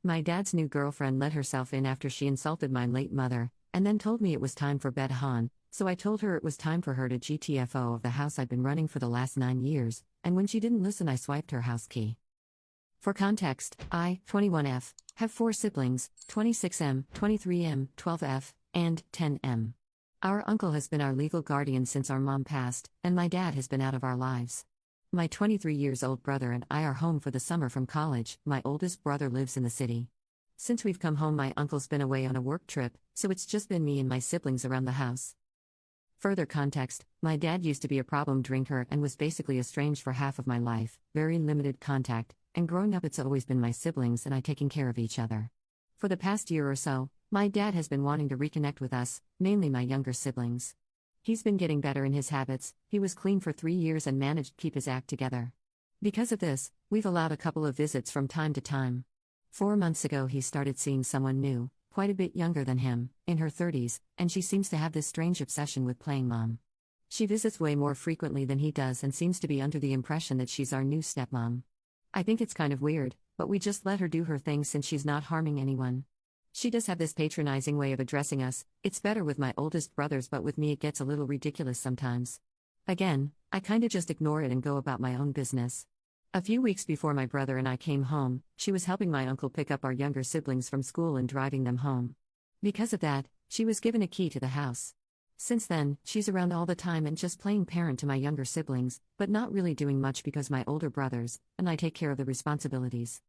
My dad's new girlfriend let herself in after she insulted my late mother, and then told me it was time for bed, Han, so I told her it was time for her to GTFO of the house I've been running for the last 9 years, and when she didn't listen, I swiped her house key. For context, I, 21F, have 4 siblings, 26M, 23M, 12F, and 10M. Our uncle has been our legal guardian since our mom passed, and my dad has been out of our lives. My 23 years old brother and I are home for the summer from college. My oldest brother lives in the city. Since we've come home, my uncle's been away on a work trip, so it's just been me and my siblings around the house. Further context, my dad used to be a problem drinker and was basically estranged for half of my life, very limited contact, and growing up it's always been my siblings and I taking care of each other. For the past year or so, my dad has been wanting to reconnect with us, mainly my younger siblings. He's been getting better in his habits. He was clean for 3 years and managed to keep his act together. Because of this, we've allowed a couple of visits from time to time. 4 months ago he started seeing someone new, quite a bit younger than him, in her 30s, and she seems to have this strange obsession with playing mom. She visits way more frequently than he does and seems to be under the impression that she's our new stepmom. I think it's kind of weird, but we just let her do her thing since she's not harming anyone. She does have this patronizing way of addressing us. It's better with my oldest brothers, but with me it gets a little ridiculous sometimes. Again, I kinda just ignore it and go about my own business. A few weeks before my brother and I came home, she was helping my uncle pick up our younger siblings from school and driving them home. Because of that, she was given a key to the house. Since then, she's around all the time and just playing parent to my younger siblings, but not really doing much because my older brothers and I take care of the responsibilities.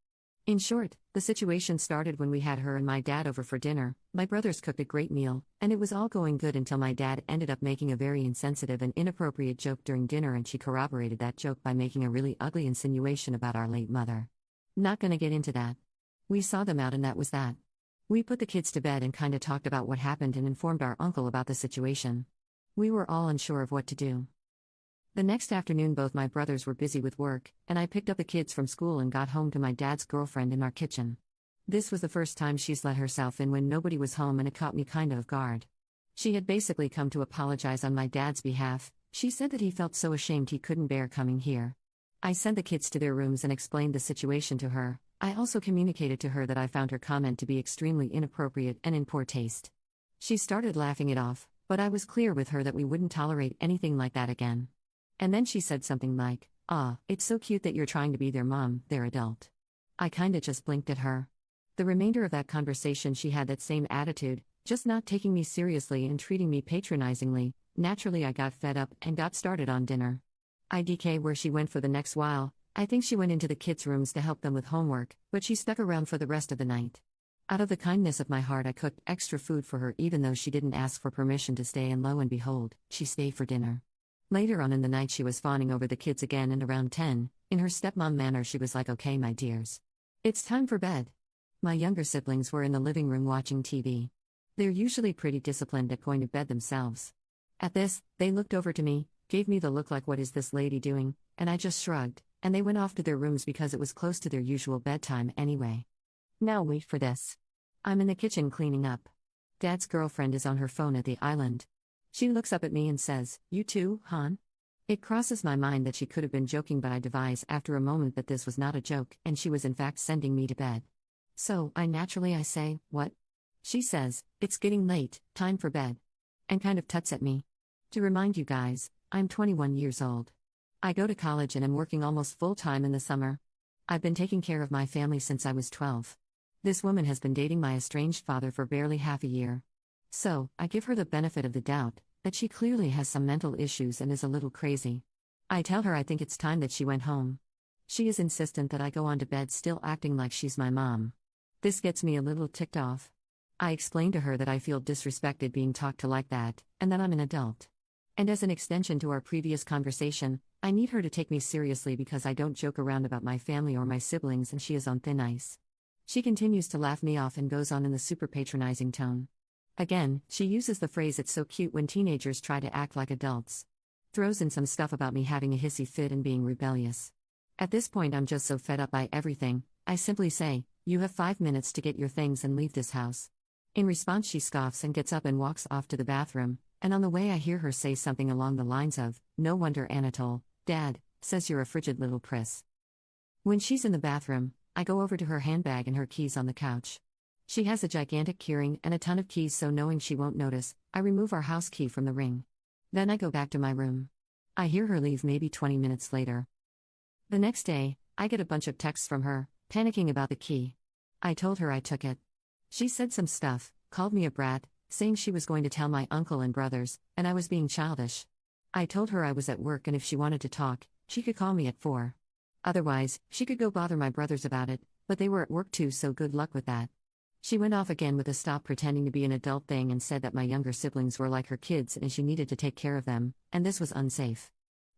In short, the situation started when we had her and my dad over for dinner. My brothers cooked a great meal, and it was all going good until my dad ended up making a very insensitive and inappropriate joke during dinner, and she corroborated that joke by making a really ugly insinuation about our late mother. Not gonna get into that. We saw them out and that was that. We put the kids to bed and kinda talked about what happened and informed our uncle about the situation. We were all unsure of what to do. The next afternoon both my brothers were busy with work, and I picked up the kids from school and got home to my dad's girlfriend in our kitchen. This was the first time she's let herself in when nobody was home, and it caught me kinda off guard. She had basically come to apologize on my dad's behalf. She said that he felt so ashamed he couldn't bear coming here. I sent the kids to their rooms and explained the situation to her. I also communicated to her that I found her comment to be extremely inappropriate and in poor taste. She started laughing it off, but I was clear with her that we wouldn't tolerate anything like that again. And then she said something like, it's so cute that you're trying to be their mom, they're adult. I kinda just blinked at her. The remainder of that conversation she had that same attitude, just not taking me seriously and treating me patronizingly. Naturally I got fed up and got started on dinner. IDK where she went for the next while. I think she went into the kids' rooms to help them with homework, but she stuck around for the rest of the night. Out of the kindness of my heart I cooked extra food for her even though she didn't ask for permission to stay, and lo and behold, she stayed for dinner. Later on in the night she was fawning over the kids again, and around 10, in her stepmom manner she was like, "Okay my dears. It's time for bed." My younger siblings were in the living room watching TV. They're usually pretty disciplined at going to bed themselves. At this, they looked over to me, gave me the look like, "What is this lady doing?" and I just shrugged, and they went off to their rooms because it was close to their usual bedtime anyway. Now wait for this. I'm in the kitchen cleaning up. Dad's girlfriend is on her phone at the island. She looks up at me and says, "You too, Han?" It crosses my mind that she could have been joking, but I devise after a moment that this was not a joke and she was in fact sending me to bed. So, I say, "What?" She says, "It's getting late, time for bed," and kind of tuts at me. To remind you guys, I'm 21 years old. I go to college and am working almost full time in the summer. I've been taking care of my family since I was 12. This woman has been dating my estranged father for barely half a year. So, I give her the benefit of the doubt, that she clearly has some mental issues and is a little crazy. I tell her I think it's time that she went home. She is insistent that I go on to bed, still acting like she's my mom. This gets me a little ticked off. I explain to her that I feel disrespected being talked to like that, and that I'm an adult. And as an extension to our previous conversation, I need her to take me seriously because I don't joke around about my family or my siblings, and she is on thin ice. She continues to laugh me off and goes on in the super patronizing tone. Again, she uses the phrase "it's so cute" when teenagers try to act like adults. Throws in some stuff about me having a hissy fit and being rebellious. At this point I'm just so fed up by everything, I simply say, "You have 5 minutes to get your things and leave this house." In response she scoffs and gets up and walks off to the bathroom, and on the way I hear her say something along the lines of, "No wonder Anatole, Dad, says you're a frigid little priss." When she's in the bathroom, I go over to her handbag and her keys on the couch. She has a gigantic keyring and a ton of keys, so knowing she won't notice, I remove our house key from the ring. Then I go back to my room. I hear her leave maybe 20 minutes later. The next day, I get a bunch of texts from her, panicking about the key. I told her I took it. She said some stuff, called me a brat, saying she was going to tell my uncle and brothers, and I was being childish. I told her I was at work and if she wanted to talk, she could call me at 4. Otherwise, she could go bother my brothers about it, but they were at work too, so good luck with that. She went off again with a stop pretending to be an adult thing and said that my younger siblings were like her kids and she needed to take care of them, and this was unsafe.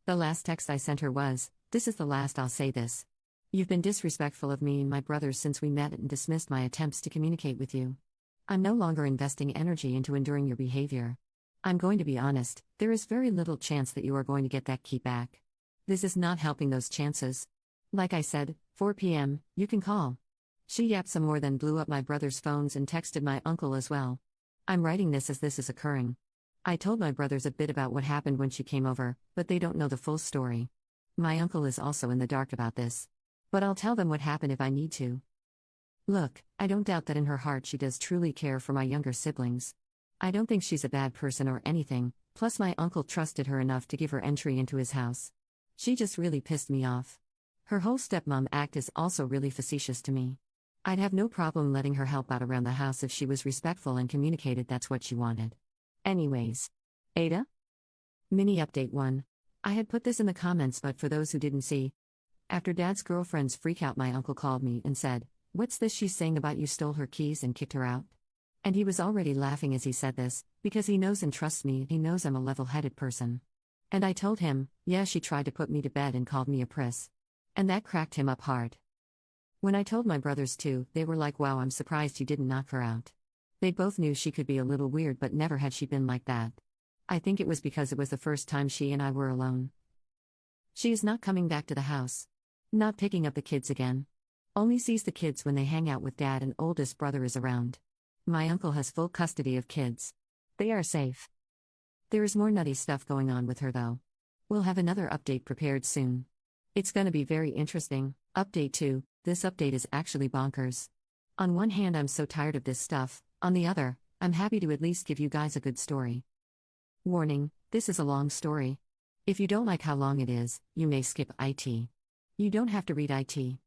The last text I sent her was, "This is the last I'll say this. You've been disrespectful of me and my brothers since we met and dismissed my attempts to communicate with you. I'm no longer investing energy into enduring your behavior. I'm going to be honest, there is very little chance that you are going to get that key back. This is not helping those chances. Like I said, 4 p.m., you can call." She yapped some more, then blew up my brother's phones and texted my uncle as well. I'm writing this as this is occurring. I told my brothers a bit about what happened when she came over, but they don't know the full story. My uncle is also in the dark about this. But I'll tell them what happened if I need to. Look, I don't doubt that in her heart she does truly care for my younger siblings. I don't think she's a bad person or anything, plus my uncle trusted her enough to give her entry into his house. She just really pissed me off. Her whole stepmom act is also really facetious to me. I'd have no problem letting her help out around the house if she was respectful and communicated that's what she wanted. Anyways. Ada? Mini update 1. I had put this in the comments, but for those who didn't see, after Dad's girlfriend's freakout, my uncle called me and said, "What's this she's saying about you stole her keys and kicked her out?" And he was already laughing as he said this, because he knows and trusts me, he knows I'm a level-headed person. And I told him, yeah, she tried to put me to bed and called me a priss. And that cracked him up hard. When I told my brothers too, they were like, "Wow, I'm surprised you didn't knock her out." They both knew she could be a little weird, but never had she been like that. I think it was because it was the first time she and I were alone. She is not coming back to the house. Not picking up the kids again. Only sees the kids when they hang out with Dad and oldest brother is around. My uncle has full custody of kids. They are safe. There is more nutty stuff going on with her though. We'll have another update prepared soon. It's gonna be very interesting. Update 2, this update is actually bonkers. On one hand, I'm so tired of this stuff, on the other, I'm happy to at least give you guys a good story. Warning, this is a long story. If you don't like how long it is, you may skip IT. You don't have to read IT.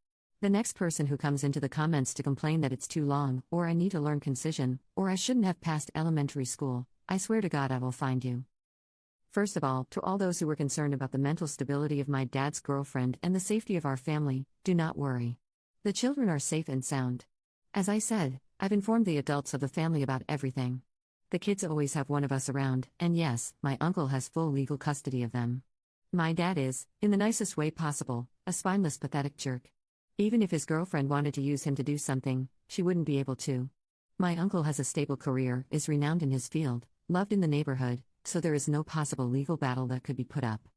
The next person who comes into the comments to complain that it's too long, or I need to learn concision, or I shouldn't have passed elementary school, I swear to God I will find you. First of all, to all those who were concerned about the mental stability of my dad's girlfriend and the safety of our family, do not worry. The children are safe and sound. As I said, I've informed the adults of the family about everything. The kids always have one of us around, and yes, my uncle has full legal custody of them. My dad is, in the nicest way possible, a spineless, pathetic jerk. Even if his girlfriend wanted to use him to do something, she wouldn't be able to. My uncle has a stable career, is renowned in his field, loved in the neighborhood, so there is no possible legal battle that could be put up.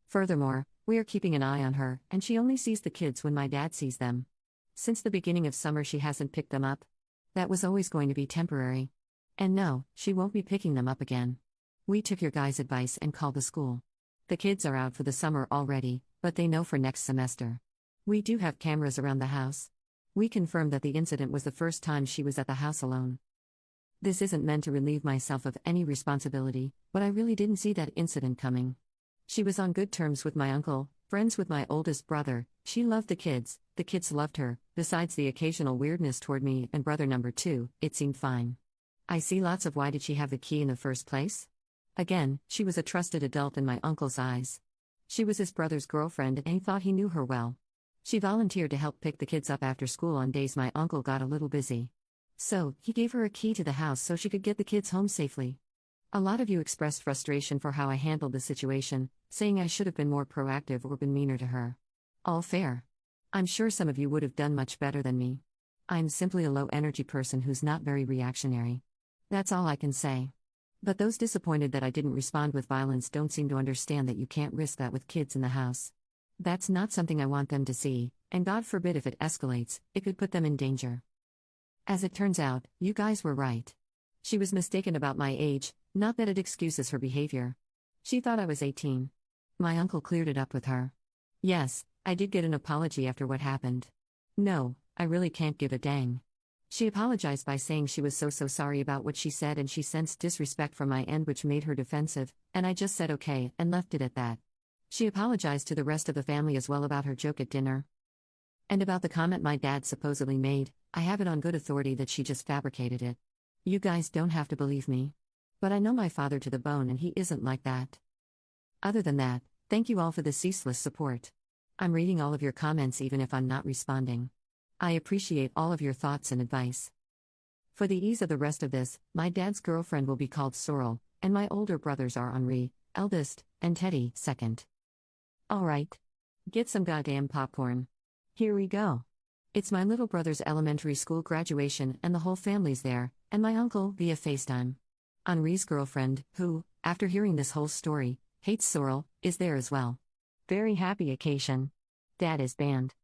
Furthermore, we are keeping an eye on her, and she only sees the kids when my dad sees them. Since the beginning of summer she hasn't picked them up. That was always going to be temporary. And no, she won't be picking them up again. We took your guys' advice and called the school. The kids are out for the summer already, but they know for next semester. We do have cameras around the house. We confirmed that the incident was the first time she was at the house alone. This isn't meant to relieve myself of any responsibility, but I really didn't see that incident coming. She was on good terms with my uncle, friends with my oldest brother, she loved the kids loved her, besides the occasional weirdness toward me and brother number 2, it seemed fine. I see lots of why did she have the key in the first place? Again, she was a trusted adult in my uncle's eyes. She was his brother's girlfriend and he thought he knew her well. She volunteered to help pick the kids up after school on days my uncle got a little busy. So, he gave her a key to the house so she could get the kids home safely. A lot of you expressed frustration for how I handled the situation, saying I should have been more proactive or been meaner to her. All fair. I'm sure some of you would have done much better than me. I'm simply a low-energy person who's not very reactionary. That's all I can say. But those disappointed that I didn't respond with violence don't seem to understand that you can't risk that with kids in the house. That's not something I want them to see, and God forbid if it escalates, it could put them in danger. As it turns out, you guys were right. She was mistaken about my age, not that it excuses her behavior. She thought I was 18. My uncle cleared it up with her. Yes, I did get an apology after what happened. No, I really can't give a dang. She apologized by saying she was so sorry about what she said and she sensed disrespect from my end, which made her defensive, and I just said okay and left it at that. She apologized to the rest of the family as well about her joke at dinner. And about the comment my dad supposedly made, I have it on good authority that she just fabricated it. You guys don't have to believe me. But I know my father to the bone and he isn't like that. Other than that, thank you all for the ceaseless support. I'm reading all of your comments even if I'm not responding. I appreciate all of your thoughts and advice. For the ease of the rest of this, my dad's girlfriend will be called Sorrel, and my older brothers are Henri, eldest, and Teddy, second. Alright. Get some goddamn popcorn. Here we go. It's my little brother's elementary school graduation and the whole family's there, and my uncle via FaceTime. Henri's girlfriend, who, after hearing this whole story, hates Sorrel, is there as well. Very happy occasion. Dad is banned.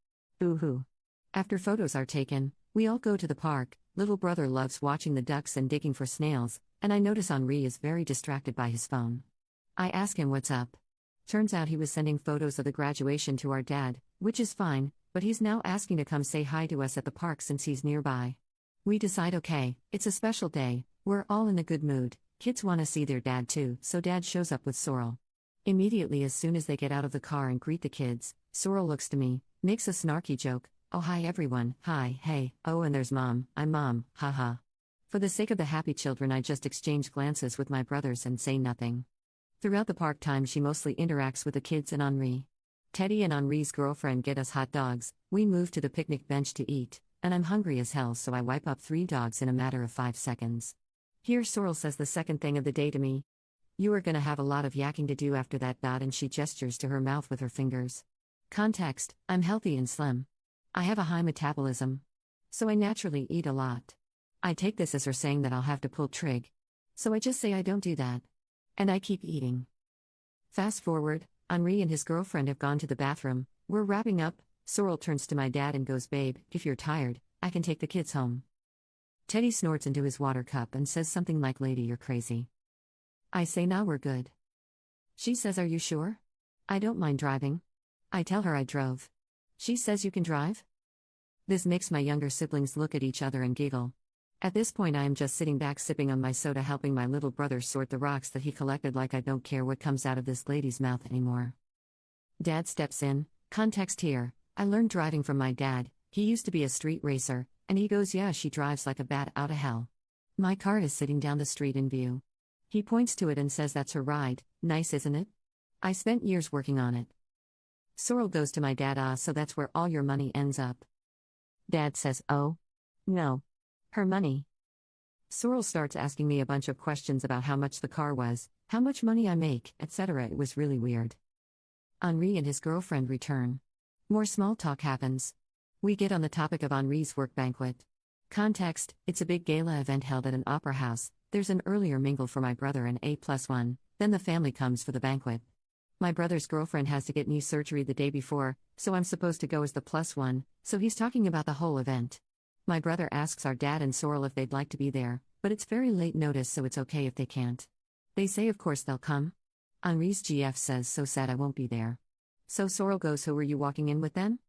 Boo-hoo. After photos are taken, we all go to the park. Little brother loves watching the ducks and digging for snails, and I notice Henri is very distracted by his phone. I ask him what's up. Turns out he was sending photos of the graduation to our dad, which is fine, but he's now asking to come say hi to us at the park since he's nearby. We decide okay, it's a special day, we're all in a good mood, kids want to see their dad too, so dad shows up with Sorrel. Immediately as soon as they get out of the car and greet the kids, Sorrel looks to me, makes a snarky joke, oh hi everyone, hi, hey, oh and there's mom, I'm mom, haha. For the sake of the happy children I just exchange glances with my brothers and say nothing. Throughout the park time she mostly interacts with the kids and Henri. Teddy and Henri's girlfriend get us hot dogs, we move to the picnic bench to eat, and I'm hungry as hell so I wipe up 3 dogs in a matter of 5 seconds. Here Sorrel says the second thing of the day to me. You are gonna have a lot of yakking to do after that, and she gestures to her mouth with her fingers. Context, I'm healthy and slim. I have a high metabolism. So I naturally eat a lot. I take this as her saying that I'll have to pull trig. So I just say I don't do that. And I keep eating. Fast forward, Henri and his girlfriend have gone to the bathroom, we're wrapping up, Sorrel turns to my dad and goes, babe, if you're tired, I can take the kids home. Teddy snorts into his water cup and says something like, lady, you're crazy. I say, nah, we're good. She says, are you sure? I don't mind driving. I tell her I drove. She says, you can drive? This makes my younger siblings look at each other and giggle. At this point I am just sitting back sipping on my soda, helping my little brother sort the rocks that he collected, like I don't care what comes out of this lady's mouth anymore. Dad steps in, context here, I learned driving from my dad, he used to be a street racer, and he goes, yeah, she drives like a bat out of hell. My car is sitting down the street in view. He points to it and says, that's her ride, nice isn't it? I spent years working on it. Sorrel goes to my dad, so that's where all your money ends up. Dad says, oh? No. Her money. Sorrel starts asking me a bunch of questions about how much the car was, how much money I make, etc. It was really weird. Henri and his girlfriend return. More small talk happens. We get on the topic of Henri's work banquet. Context, it's a big gala event held at an opera house, there's an earlier mingle for my brother and A+1, then the family comes for the banquet. My brother's girlfriend has to get knee surgery the day before, so I'm supposed to go as the +1, so he's talking about the whole event. My brother asks our dad and Sorrel if they'd like to be there, but it's very late notice so it's okay if they can't. They say of course they'll come. Henri's GF says, so sad I won't be there. So Sorrel goes, who were you walking in with then?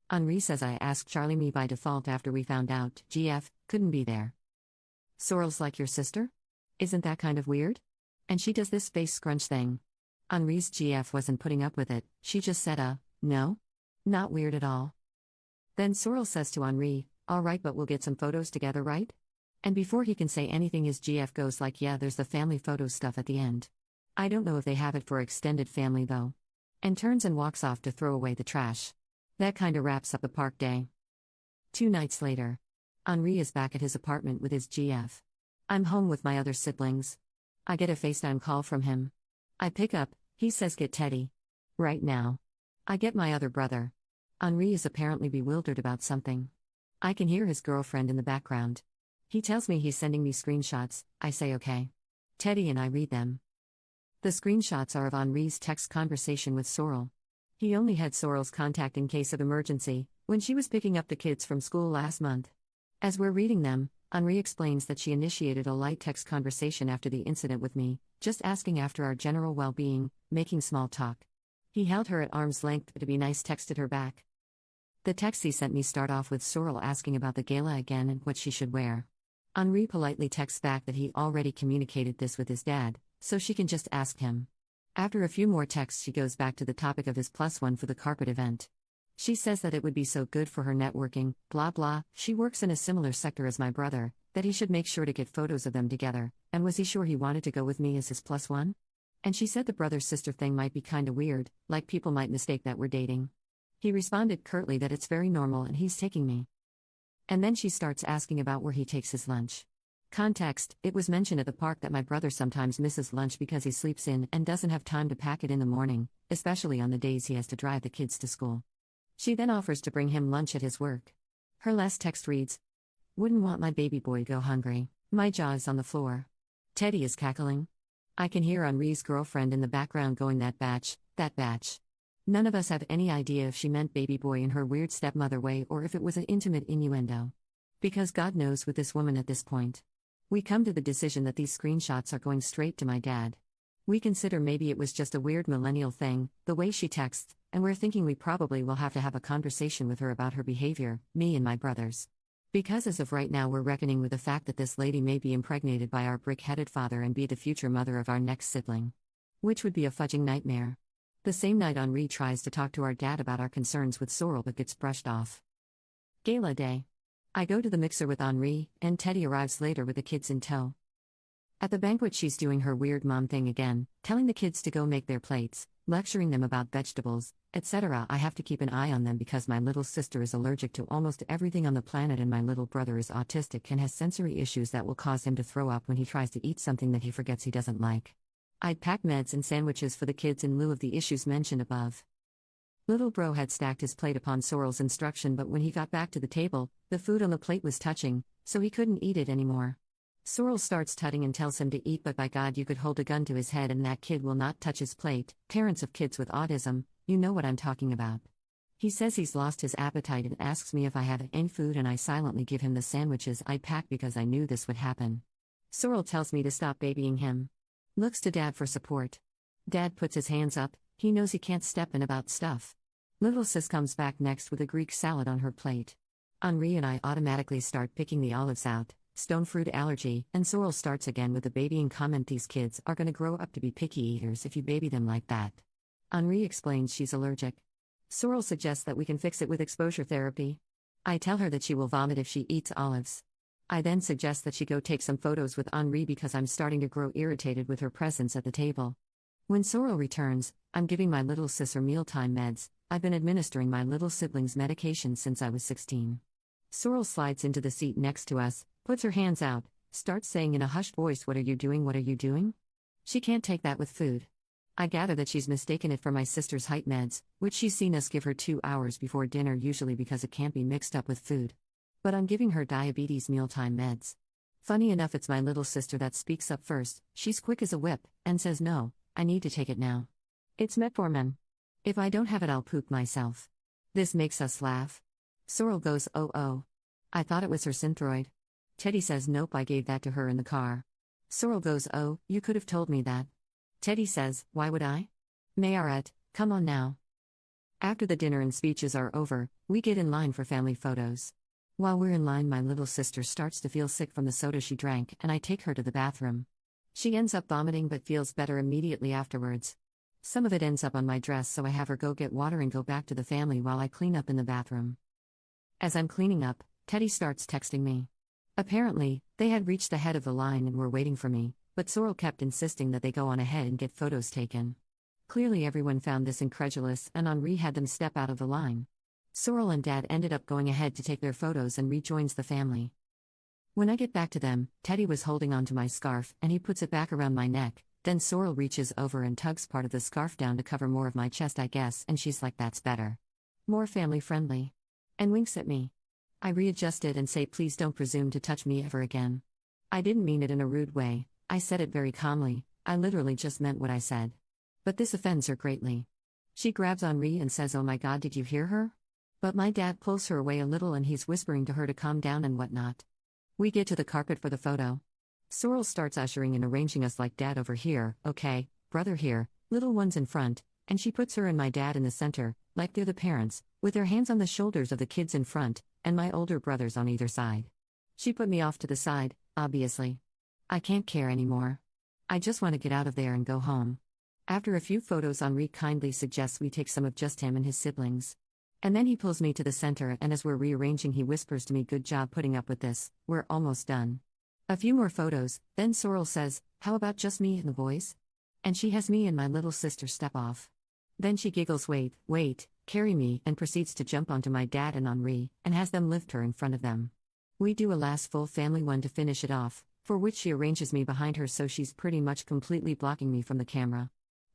Henri says, I asked Charlie, me by default after we found out GF couldn't be there. Sorrel's like, your sister? Isn't that kind of weird? And she does this face scrunch thing. Henri's GF wasn't putting up with it, she just said, no? Not weird at all. Then Sorrel says to Henri, alright, but we'll get some photos together, right? And before he can say anything his GF goes like, yeah, there's the family photo stuff at the end. I don't know if they have it for extended family though. And turns and walks off to throw away the trash. That kinda wraps up the park day. 2 nights later. Henri is back at his apartment with his GF. I'm home with my other siblings. I get a FaceTime call from him. I pick up, he says get Teddy. Right now. I get my other brother. Henri is apparently bewildered about something. I can hear his girlfriend in the background. He tells me he's sending me screenshots, I say okay. Teddy and I read them. The screenshots are of Henri's text conversation with Sorrel. He only had Sorrel's contact in case of emergency, when she was picking up the kids from school last month. As we're reading them, Henri explains that she initiated a light text conversation after the incident with me, just asking after our general well-being, making small talk. He held her at arm's length, but to be nice texted her back. The texts he sent me start off with Sorrel asking about the gala again and what she should wear. Henri politely texts back that he already communicated this with his dad, so she can just ask him. After a few more texts, she goes back to the topic of his +1 for the carpet event. She says that it would be so good for her networking, blah blah, she works in a similar sector as my brother, that he should make sure to get photos of them together, and was he sure he wanted to go with me as his +1? And she said the brother-sister thing might be kinda weird, like people might mistake that we're dating. He responded curtly that it's very normal and he's taking me. And then she starts asking about where he takes his lunch. Context: it was mentioned at the park that my brother sometimes misses lunch because he sleeps in and doesn't have time to pack it in the morning, especially on the days he has to drive the kids to school. She then offers to bring him lunch at his work. Her last text reads, "Wouldn't want my baby boy go hungry." My jaw is on the floor. Teddy is cackling. I can hear Henri's girlfriend in the background going, that batch. None of us have any idea if she meant baby boy in her weird stepmother way or if it was an intimate innuendo. Because God knows with this woman at this point. We come to the decision that these screenshots are going straight to my dad. We consider maybe it was just a weird millennial thing, the way she texts, and we're thinking we probably will have to have a conversation with her about her behavior, me and my brothers. Because as of right now we're reckoning with the fact that this lady may be impregnated by our brick-headed father and be the future mother of our next sibling. Which would be a fudging nightmare. The same night Henri tries to talk to our dad about our concerns with Sorrel but gets brushed off. Gala day. I go to the mixer with Henri, and Teddy arrives later with the kids in tow. At the banquet she's doing her weird mom thing again, telling the kids to go make their plates, lecturing them about vegetables, etc. I have to keep an eye on them because my little sister is allergic to almost everything on the planet and my little brother is autistic and has sensory issues that will cause him to throw up when he tries to eat something that he forgets he doesn't like. I'd pack meds and sandwiches for the kids in lieu of the issues mentioned above. Little bro had stacked his plate upon Sorrel's instruction, but when he got back to the table, the food on the plate was touching, so he couldn't eat it anymore. Sorrel starts tutting and tells him to eat, but by God, you could hold a gun to his head and that kid will not touch his plate. Parents of kids with autism, you know what I'm talking about. He says he's lost his appetite and asks me if I have any food, and I silently give him the sandwiches I packed because I knew this would happen. Sorrel tells me to stop babying him. Looks to Dad for support. Dad puts his hands up, he knows he can't step in about stuff. Little sis comes back next with a Greek salad on her plate. Henri and I automatically start picking the olives out. Stone fruit allergy, and Sorrel starts again with the babying comment. These kids are gonna grow up to be picky eaters if you baby them like that. Henri explains she's allergic. Sorrel suggests that we can fix it with exposure therapy. I tell her that she will vomit if she eats olives. I then suggest that she go take some photos with Henri because I'm starting to grow irritated with her presence at the table. When Sorrel returns, I'm giving my little sis her mealtime meds. I've been administering my little sibling's medication since I was 16. Sorrel slides into the seat next to us, puts her hands out, starts saying in a hushed voice, "What are you doing? What are you doing?" She can't take that with food. I gather that she's mistaken it for my sister's height meds, which she's seen us give her 2 hours before dinner, usually because it can't be mixed up with food. But I'm giving her diabetes mealtime meds. Funny enough, it's my little sister that speaks up first. She's quick as a whip, and says, "No, I need to take it now. It's metformin. If I don't have it, I'll poop myself." This makes us laugh. Sorrel goes, "Oh. I thought it was her Synthroid." Teddy says, "Nope, I gave that to her in the car." Sorrel goes, "Oh, you could have told me that." Teddy says, "Why would I?" Mayoret, come on now. After the dinner and speeches are over, we get in line for family photos. While we're in line, my little sister starts to feel sick from the soda she drank, and I take her to the bathroom. She ends up vomiting but feels better immediately afterwards. Some of it ends up on my dress, so I have her go get water and go back to the family while I clean up in the bathroom. As I'm cleaning up, Teddy starts texting me. Apparently, they had reached the head of the line and were waiting for me, but Sorrel kept insisting that they go on ahead and get photos taken. Clearly everyone found this incredulous, and Henri had them step out of the line. Sorrel and Dad ended up going ahead to take their photos and rejoins the family. When I get back to them, Teddy was holding onto my scarf and he puts it back around my neck. Then Sorrel reaches over and tugs part of the scarf down to cover more of my chest, I guess, and she's like, "That's better. More family friendly." And winks at me. I readjust it and say, "Please don't presume to touch me ever again." I didn't mean it in a rude way, I said it very calmly, I literally just meant what I said. But this offends her greatly. She grabs Henri and says, "Oh my God, did you hear her?" But my dad pulls her away a little and he's whispering to her to calm down and whatnot. We get to the carpet for the photo. Sorrel starts ushering and arranging us like dad over here, okay, brother here, little ones in front, and she puts her and my dad in the center, like they're the parents, with their hands on the shoulders of the kids in front, and my older brothers on either side. She put me off to the side, obviously. I can't care anymore. I just want to get out of there and go home. After a few photos, Henri kindly suggests we take some of just him and his siblings. And then he pulls me to the center, and as we're rearranging, he whispers to me, "Good job putting up with this, we're almost done." A few more photos, then Sorrel says, "How about just me and the boys?" And she has me and my little sister step off. Then she giggles, wait, carry me, and proceeds to jump onto my dad and Henri, and has them lift her in front of them. We do a last full family one to finish it off, for which she arranges me behind her so she's pretty much completely blocking me from the camera.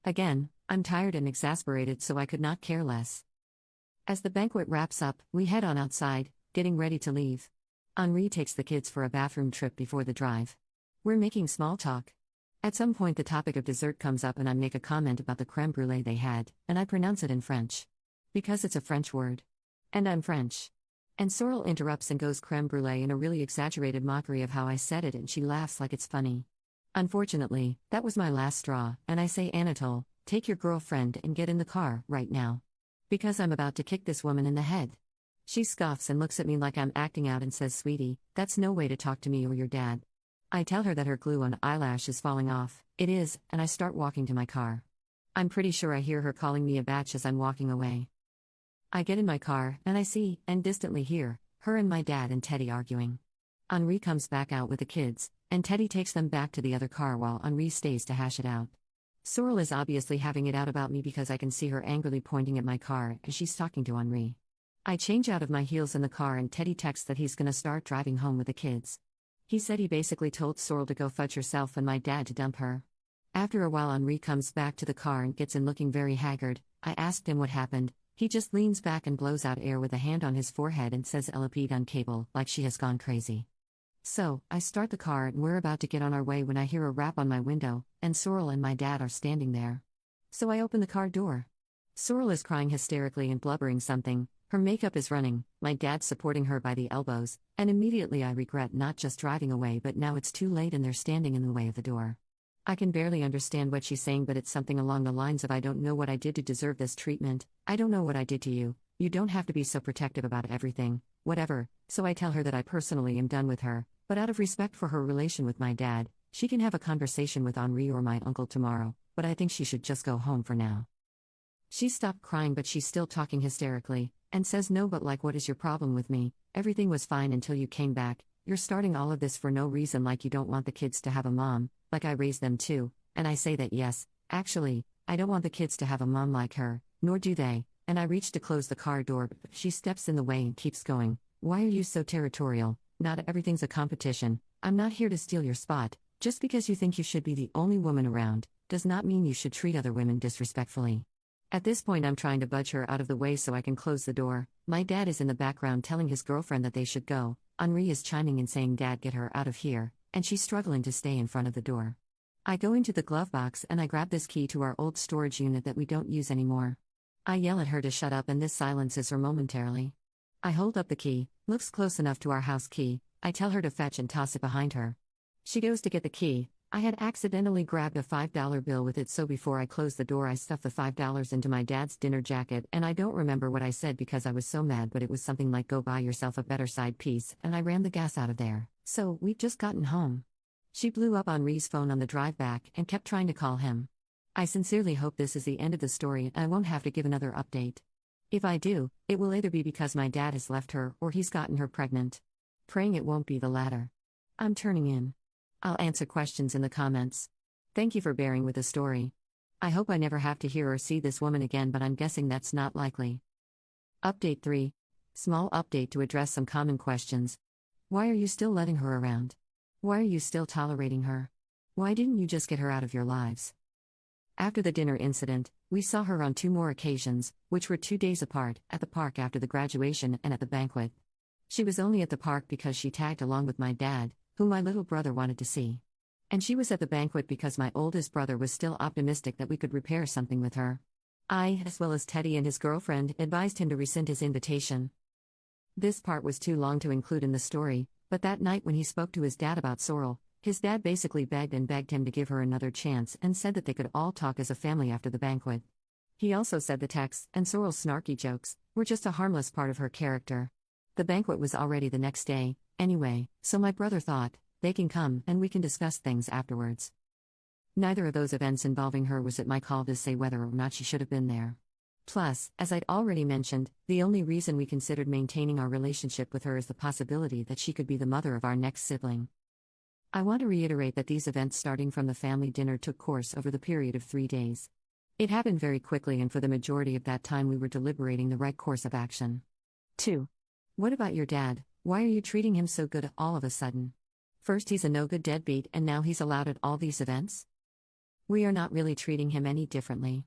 Again, I'm tired and exasperated, so I could not care less. As the banquet wraps up, we head on outside, getting ready to leave. Henri takes the kids for a bathroom trip before the drive. We're making small talk. At some point, the topic of dessert comes up, and I make a comment about the crème brûlée they had, and I pronounce it in French. Because it's a French word. And I'm French. And Sorrel interrupts and goes crème brûlée in a really exaggerated mockery of how I said it, and she laughs like it's funny. Unfortunately, that was my last straw, and I say, "Anatole, take your girlfriend and get in the car, right now. Because I'm about to kick this woman in the head." She scoffs and looks at me like I'm acting out and says, "Sweetie, that's no way to talk to me or your dad." I tell her that her glue on eyelash is falling off. It is, and I start walking to my car. I'm pretty sure I hear her calling me a batch as I'm walking away. I get in my car, and I see, and distantly hear, her and my dad and Teddy arguing. Henri comes back out with the kids, and Teddy takes them back to the other car while Henri stays to hash it out. Sorrel is obviously having it out about me because I can see her angrily pointing at my car as she's talking to Henri. I change out of my heels in the car, and Teddy texts that he's gonna start driving home with the kids. He said he basically told Sorrel to go fudge herself and my dad to dump her. After a while, Henri comes back to the car and gets in looking very haggard. I asked him what happened. He just leans back and blows out air with a hand on his forehead and says, "Elle a peed on cable," like she has gone crazy. So, I start the car and we're about to get on our way when I hear a rap on my window, and Sorrel and my dad are standing there. So I open the car door. Sorrel is crying hysterically and blubbering something. Her makeup is running, my dad supporting her by the elbows, and immediately I regret not just driving away, but now it's too late and they're standing in the way of the door. I can barely understand what she's saying, but it's something along the lines of, "I don't know what I did to deserve this treatment, I don't know what I did to you, you don't have to be so protective about everything, whatever." So I tell her that I personally am done with her, but out of respect for her relation with my dad, she can have a conversation with Henri or my uncle tomorrow, but I think she should just go home for now. She stopped crying, but she's still talking hysterically, and says, "No, but like, what is your problem with me? Everything was fine until you came back. You're starting all of this for no reason, like you don't want the kids to have a mom, like I raised them too." And I say that yes, actually, I don't want the kids to have a mom like her, nor do they, and I reach to close the car door, but she steps in the way and keeps going. "Why are you so territorial? Not everything's a competition. I'm not here to steal your spot. Just because you think you should be the only woman around, does not mean you should treat other women disrespectfully." At this point, I'm trying to budge her out of the way so I can close the door. My dad is in the background telling his girlfriend that they should go. Henri is chiming in saying, "Dad, get her out of here," and she's struggling to stay in front of the door. I go into the glove box and I grab this key to our old storage unit that we don't use anymore. I yell at her to shut up, and this silences her momentarily. I hold up the key, looks close enough to our house key. I tell her to fetch and toss it behind her. She goes to get the key. I had accidentally grabbed a $5 bill with it, so before I closed the door I stuffed the $5 into my dad's dinner jacket, and I don't remember what I said because I was so mad, but it was something like, "Go buy yourself a better side piece," and I ran the gas out of there. So, we've just gotten home. She blew up Henri's phone on the drive back and kept trying to call him. I sincerely hope this is the end of the story and I won't have to give another update. If I do, it will either be because my dad has left her or he's gotten her pregnant. Praying it won't be the latter. I'm turning in. I'll answer questions in the comments. Thank you for bearing with the story. I hope I never have to hear or see this woman again, but I'm guessing that's not likely. Update 3. Small update to address some common questions. Why are you still letting her around? Why are you still tolerating her? Why didn't you just get her out of your lives? After the dinner incident, we saw her on 2 more occasions, which were 2 days apart, at the park after the graduation and at the banquet. She was only at the park because she tagged along with my dad, who my little brother wanted to see. And she was at the banquet because my oldest brother was still optimistic that we could repair something with her. I, as well as Teddy and his girlfriend, advised him to rescind his invitation. This part was too long to include in the story, but that night when he spoke to his dad about Sorrel, his dad basically begged him to give her another chance and said that they could all talk as a family after the banquet. He also said the texts and Sorrel's snarky jokes were just a harmless part of her character. The banquet was already the next day, anyway, so my brother thought, they can come and we can discuss things afterwards. Neither of those events involving her was at my call to say whether or not she should have been there. Plus, as I'd already mentioned, the only reason we considered maintaining our relationship with her is the possibility that she could be the mother of our next sibling. I want to reiterate that these events starting from the family dinner took course over the period of 3 days. It happened very quickly, and for the majority of that time we were deliberating the right course of action. 2. What about your dad? Why are you treating him so good all of a sudden? First he's a no-good deadbeat and now he's allowed at all these events? We are not really treating him any differently.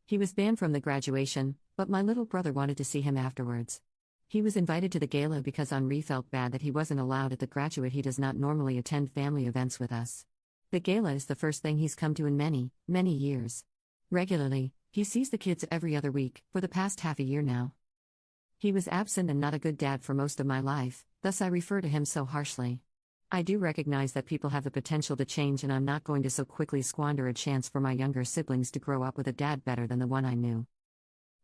He was banned from the graduation, but my little brother wanted to see him afterwards. He was invited to the gala because Henri felt bad that he wasn't allowed at the graduate. He does not normally attend family events with us. The gala is the first thing he's come to in many, many years. Regularly, he sees the kids every other week, for the past half a year now. He was absent and not a good dad for most of my life, thus I refer to him so harshly. I do recognize that people have the potential to change, and I'm not going to so quickly squander a chance for my younger siblings to grow up with a dad better than the one I knew.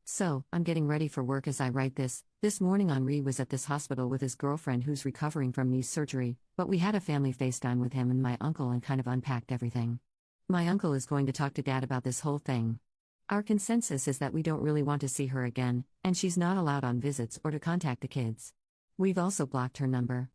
So, I'm getting ready for work as I write this. This morning Henri was at this hospital with his girlfriend who's recovering from knee surgery, but we had a family FaceTime with him and my uncle and kind of unpacked everything. My uncle is going to talk to Dad about this whole thing. Our consensus is that we don't really want to see her again, and she's not allowed on visits or to contact the kids. We've also blocked her number.